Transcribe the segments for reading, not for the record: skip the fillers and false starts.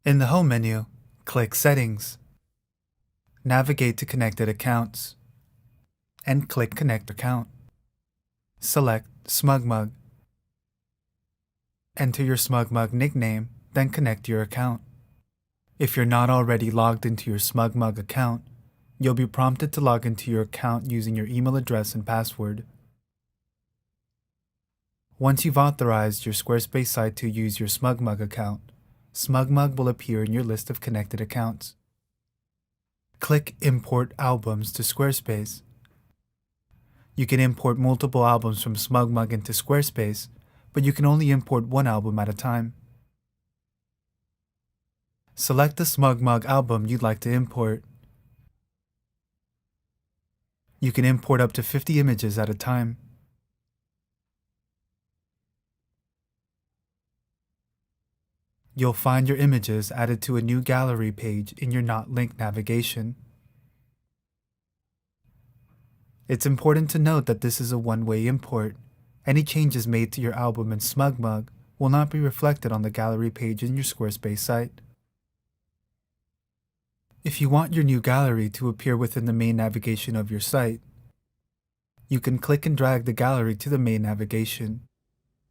In the Home menu, click Settings. Navigate to Connected Accounts and click Connect Account. Select SmugMug. Enter your SmugMug nickname, then connect your account. If you're not already logged into your SmugMug account, you'll be prompted to log into your account using your email address and password. Once you've authorized your Squarespace site to use your SmugMug account, SmugMug will appear in your list of connected accounts. Click Import Albums to Squarespace. You can import multiple albums from SmugMug into Squarespace, but you can only import one album at a time. Select the SmugMug album you'd like to import. You can import up to 50 images at a time. You'll find your images added to a new gallery page in your Not Linked navigation. It's important to note that this is a one-way import. Any changes made to your album in SmugMug will not be reflected on the gallery page in your Squarespace site. If you want your new gallery to appear within the main navigation of your site, you can click and drag the gallery to the main navigation.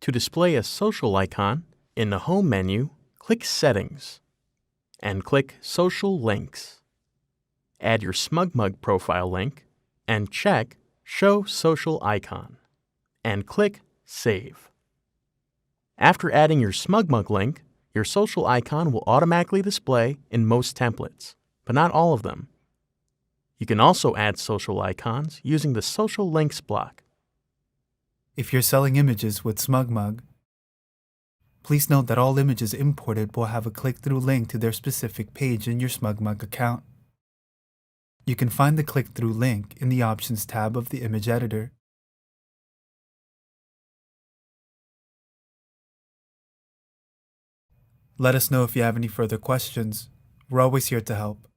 To display a social icon, in the Home menu, click Settings and click Social Links. Add your SmugMug profile link and check Show Social Icon and click Save. After adding your SmugMug link, your social icon will automatically display in most templates, but not all of them. You can also add social icons using the Social Links block. If you're selling images with SmugMug, please note that all images imported will have a click-through link to their specific page in your SmugMug account. You can find the click-through link in the Options tab of the image editor. Let us know if you have any further questions. We're always here to help.